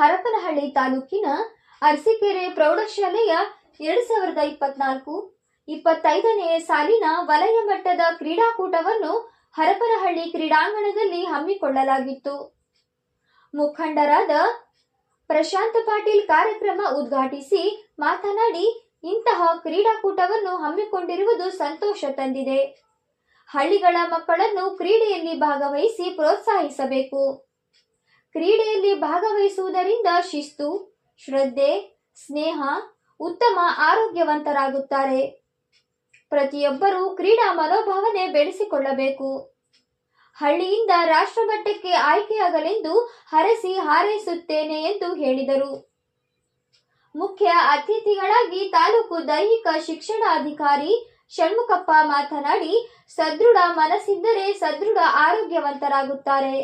ಹರಪನಹಳ್ಳಿ ತಾಲೂಕಿನ ಅರಸೀಕೆರೆ ಪ್ರೌಢಶಾಲೆಯ 2024-25ನೇ ಸಾಲಿನ ವಲಯ ಮಟ್ಟದ ಕ್ರೀಡಾಕೂಟವನ್ನು ಹರಪನಹಳ್ಳಿ ಕ್ರೀಡಾಂಗಣದಲ್ಲಿ ಹಮ್ಮಿಕೊಳ್ಳಲಾಗಿತ್ತು. ಮುಖಂಡರಾದ ಪ್ರಶಾಂತ್ ಪಾಟೀಲ್ ಕಾರ್ಯಕ್ರಮ ಉದ್ಘಾಟಿಸಿ ಮಾತನಾಡಿ, ಇಂತಹ ಕ್ರೀಡಾಕೂಟವನ್ನು ಹಮ್ಮಿಕೊಂಡಿರುವುದು ಸಂತೋಷ ತಂದಿದೆ. ಹಳ್ಳಿಗಳ ಮಕ್ಕಳನ್ನು ಕ್ರೀಡೆಯಲ್ಲಿ ಭಾಗವಹಿಸಿ ಪ್ರೋತ್ಸಾಹಿಸಬೇಕು. ಕ್ರೀಡೆಯಲ್ಲಿ ಭಾಗವಹಿಸುವುದರಿಂದ ಶಿಸ್ತು, ಶ್ರದ್ಧೆ, ಸ್ನೇಹ, ಉತ್ತಮ ಆರೋಗ್ಯವಂತರಾಗುತ್ತಾರೆ. ಪ್ರತಿಯೊಬ್ಬರೂ ಕ್ರೀಡಾ ಮನೋಭಾವನೆ ಬೆಳೆಸಿಕೊಳ್ಳಬೇಕು. ಹಳ್ಳಿಯಿಂದ ರಾಷ್ಟ್ರಮಟ್ಟಕ್ಕೆ ಆಯ್ಕೆಯಾಗಲೆಂದು ಹರಸಿ ಹಾರೈಸುತ್ತೇನೆ ಎಂದು ಹೇಳಿದರು. ಮುಖ್ಯ ಅತಿಥಿಗಳಾಗಿ ತಾಲೂಕು ದೈಹಿಕ ಶಿಕ್ಷಣಾಧಿಕಾರಿ ಷಣ್ಮುಖಪ್ಪ ಮಾತನಾಡಿ, ಸದೃಢ ಮನಸ್ಸಿದ್ದರೆ ಸದೃಢ ಆರೋಗ್ಯವಂತರಾಗುತ್ತಾರೆ.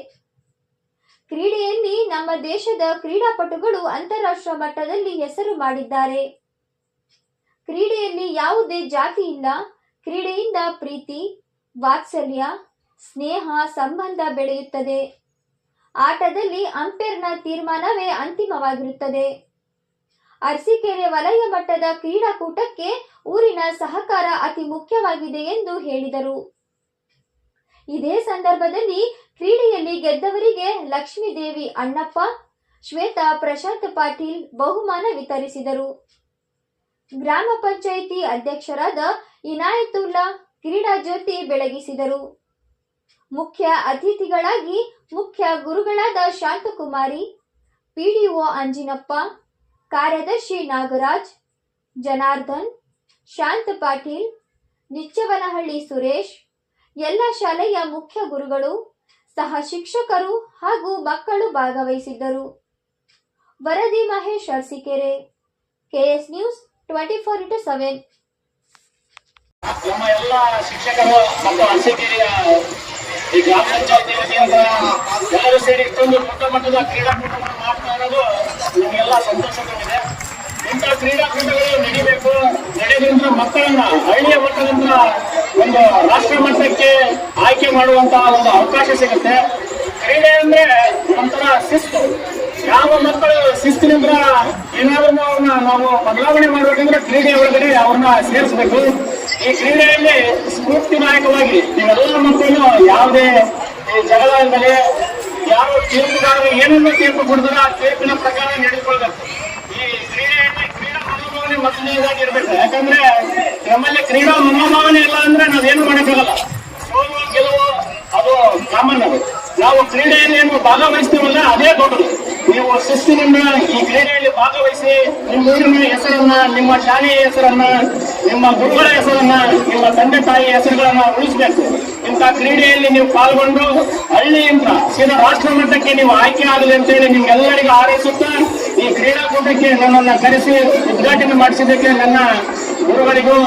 ಕ್ರೀಡೆಯಲ್ಲಿ ನಮ್ಮ ದೇಶದ ಕ್ರೀಡಾಪಟುಗಳು ಅಂತಾರಾಷ್ಟ್ರ ಮಟ್ಟದಲ್ಲಿ ಹೆಸರು ಮಾಡಿದ್ದಾರೆ. ಕ್ರೀಡೆಯಲ್ಲಿ ಯಾವುದೇ ಜಾತಿ ಇಲ್ಲ. ಕ್ರೀಡೆಯಿಂದ ಪ್ರೀತಿ, ವಾತ್ಸಲ್ಯ, ಸ್ನೇಹ ಸಂಬಂಧ ಬೆಳೆಯುತ್ತದೆ. ಆಟದಲ್ಲಿ ಅಂಪೈರ್ನ ತೀರ್ಮಾನವೇ ಅಂತಿಮವಾಗಿರುತ್ತದೆ. ಅರಸೀಕೆರೆ ವಲಯ ಮಟ್ಟದ ಕ್ರೀಡಾಕೂಟಕ್ಕೆ ಊರಿನ ಸಹಕಾರ ಅತಿ ಮುಖ್ಯವಾಗಿದೆ ಎಂದು ಹೇಳಿದರು. ಇದೇ ಸಂದರ್ಭದಲ್ಲಿ ಕ್ರೀಡೆಯಲ್ಲಿ ಗೆದ್ದವರಿಗೆ ಲಕ್ಷ್ಮೀದೇವಿ ಅಣ್ಣಪ್ಪ, ಶ್ವೇತಾ ಪ್ರಶಾಂತ್ ಪಾಟೀಲ್ ಬಹುಮಾನ ವಿತರಿಸಿದರು. ಗ್ರಾಮ ಪಂಚಾಯಿತಿ ಅಧ್ಯಕ್ಷರಾದ ಇನಾಯತುಲ್ಲಾ ಕ್ರೀಡಾ ಜ್ಯೋತಿ ಬೆಳಗಿಸಿದರು. ಮುಖ್ಯ ಅತಿಥಿಗಳಾಗಿ ಮುಖ್ಯ ಗುರುಗಳಾದ ಶಾಂತಕುಮಾರಿ, ಪಿಡಿಒ ಅಂಜಿನಪ್ಪ, ಕಾರ್ಯದರ್ಶಿ ನಾಗರಾಜ್, ಜನಾರ್ದನ್, ಶಾಂತ್ ಪಾಟೀಲ್, ನಿಚ್ಚವನಹಳ್ಳಿ ಸುರೇಶ್, ಎಲ್ಲ ಶಾಲೆಯ ಮುಖ್ಯ ಗುರುಗಳು, ಸಹ ಶಿಕ್ಷಕರು ಹಾಗೂ ಮಕ್ಕಳು ಭಾಗವಹಿಸಿದ್ದರು. ವರದಿ Mahesh, Arsikere, KS news 24x7. ನಮ್ಮ ಎಲ್ಲ ಶಿಕ್ಷಕರು ಮತ್ತು ಅರಸೀಕೆರೆಯ ಈ ಗ್ರಾಮ ಪಂಚಾಯತಿ ವತಿಯಿಂದ ಎಲ್ಲರೂ ಸೇರಿ ಇಷ್ಟೊಂದು ದೊಡ್ಡ ಮಟ್ಟದ ಕ್ರೀಡಾಕೂಟವನ್ನು ಮಾಡ್ತಾ ಇರೋದು ನಮಗೆಲ್ಲ ಸಂತೋಷ ತಂದಿದೆ. ಇಂಥ ಕ್ರೀಡಾಕೂಟಗಳು ನಡೀಬೇಕು. ನಡೆದಿಂದ ಮಕ್ಕಳನ್ನ ಹಳ್ಳಿಯ ಮಟ್ಟದಿಂದ ಒಂದು ರಾಷ್ಟ್ರ ಮಟ್ಟಕ್ಕೆ ಆಯ್ಕೆ ಮಾಡುವಂತಹ ಒಂದು ಅವಕಾಶ ಸಿಗುತ್ತೆ. ಕ್ರೀಡೆ ಅಂದ್ರೆ ಒಂಥರ ಶಿಸ್ತು. ಯಾವ ಮಕ್ಕಳು ಶಿಸ್ತಿನಿಂದ ಏನಾದ್ರೂ ನಾವು ಬದಲಾವಣೆ ಮಾಡಬೇಕಂದ್ರೆ ಕ್ರೀಡೆ ಒಳಗಡೆ ಅವ್ರನ್ನ ಸೇರಿಸಬೇಕು. ಈ ಕ್ರೀಡೆಯಲ್ಲಿ ಸ್ಫೂರ್ತಿದಾಯಕವಾಗಿ ನೀವೆಲ್ಲ ಮಕ್ಕಳು ಯಾವುದೇ ಜಗಳ ಇಲ್ಲದೆ ಯಾವ ತೀರ್ಪುಗಾರರು ಏನನ್ನು ತೀರ್ಪು ಕೊಡಿದ್ರೆ ಆ ತೀರ್ಪಿನ ಪ್ರಕಾರ ನಡೆದುಕೊಳ್ಬೇಕು. ಈ ಕ್ರೀಡೆಯಲ್ಲಿ ಕ್ರೀಡಾ ಮನೋಭಾವನೆ ಮೊದಲನೇದಾಗಿ ಇರಬೇಕು. ಯಾಕಂದ್ರೆ ನಮ್ಮಲ್ಲಿ ಕ್ರೀಡಾ ಮನೋಭಾವನೆ ಇಲ್ಲ ಅಂದ್ರೆ ನಾವೇನು ಮಾಡೋಕ್ಕಾಗಲ್ಲ. ಸೋಲು ಗೆಲುವು ಅದು ಕಾಮನ್. ಅದು ನಾವು ಕ್ರೀಡೆಯಲ್ಲಿ ಏನು ಭಾಗವಹಿಸ್ತೀವಲ್ಲ ಅದೇ ದೊಡ್ಡದು. ನೀವು ಶಿಸ್ತಿನಿಂದ ಈ ಕ್ರೀಡೆಯಲ್ಲಿ ಭಾಗವಹಿಸಿ ನಿಮ್ಮ ಊರಿನ ಹೆಸರನ್ನ, ನಿಮ್ಮ ಶಾಲೆಯ ಹೆಸರನ್ನ, ನಿಮ್ಮ ಗುರುಗಳ ಹೆಸರನ್ನ, ನಿಮ್ಮ ತಂದೆ ತಾಯಿಯ ಹೆಸರುಗಳನ್ನ ಉಳಿಸಬೇಕು. ಇಂಥ ಕ್ರೀಡೆಯಲ್ಲಿ ನೀವು ಪಾಲ್ಗೊಂಡು ಹಳ್ಳಿಯಿಂದ ಸೀದಾ ರಾಷ್ಟ್ರ ಮಟ್ಟಕ್ಕೆ ನೀವು ಆಯ್ಕೆ ಆಗಲಿ ಅಂತೇಳಿ ನಿಮ್ಗೆಲ್ಲರಿಗೂ ಹಾರೈಸುತ್ತಾ ಈ ಕ್ರೀಡಾಕೂಟಕ್ಕೆ ನನ್ನನ್ನು ಕರೆಸಿ ಉದ್ಘಾಟನೆ ಮಾಡಿಸಿದ್ದಕ್ಕೆ ನನ್ನ ಗುರುಗಳಿಗೂ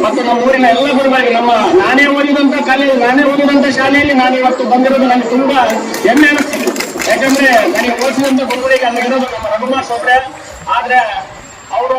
ಮತ್ತು ನಮ್ಮ ಊರಿನ ಎಲ್ಲ ಗುರುಗಳಿಗೆ, ನಾನೇ ಓದಿದಂತ ಶಾಲೆಯಲ್ಲಿ ನಾನು ಇವತ್ತು ಬಂದಿರೋದು ನನಗೆ ತುಂಬಾ ಹೆಮ್ಮೆ ಅನಿಸ್ತಿದೆ. ಯಾಕಂದ್ರೆ ನನಗೆ ಓದಿಸಿದಂತ ಗುರುಗಳಿಗೆ ಅಲ್ಲಿರೋದು ನಮ್ಮ ರಘುಮಾರ್ ಸೌಟ್ರೆ. ಆದ್ರೆ ಅವರು